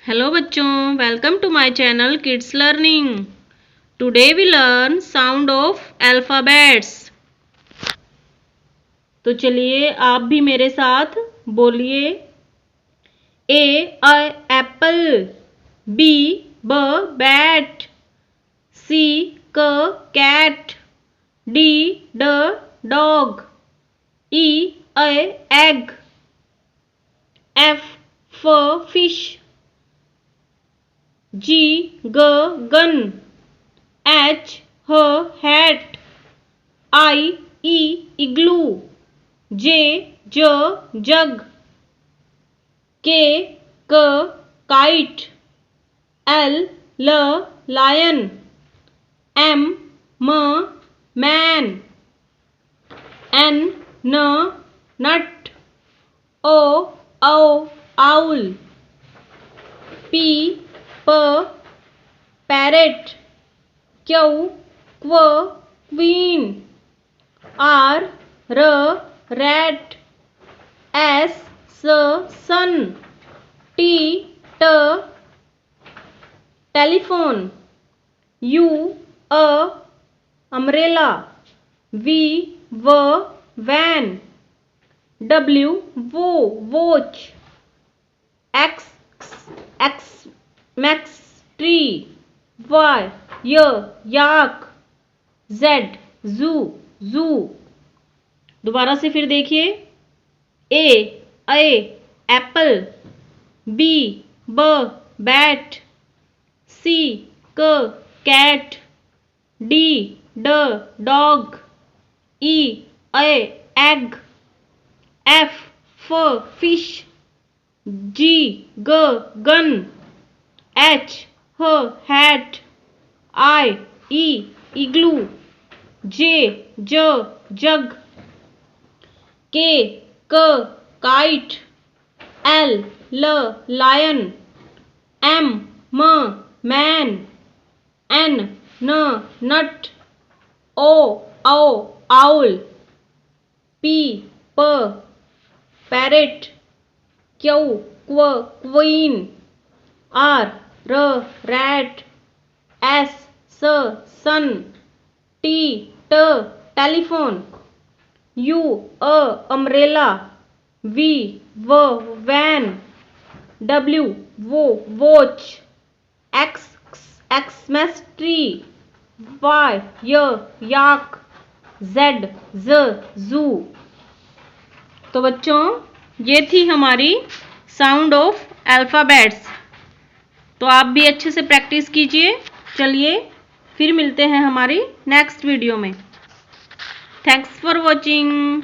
Hello बच्चों, welcome to my channel kids learning. Today we learn sound of alphabets. तो चलिए आप भी मेरे साथ बोलिए। A apple, B bat, C cat, D dog, E egg, F fish, G gun, H hat, I igloo, J jug, K kite, L lion, M man, N nut, O owl, P parrot, Q queen, R rat, S sun, T telephone, U umbrella, V van, W watch, X max tree, Y yak, Z zoo। दोबारा से फिर देखिए। A apple, B bat, C cat, D dog, E egg, F fish, G gun, H hat, I igloo, J jug, K kite, L lion, M man, N nut, O owl, P parrot, Q queen, R rat, S sun, T telephone, U umbrella, V van, W watch, X tree, Y yak, Z zoo। तो बच्चों ये थी हमारी sound of alphabets. तो आप भी अच्छे से प्रैक्टिस कीजिए। चलिए फिर मिलते हैं हमारी नेक्स्ट वीडियो में। Thanks for watching.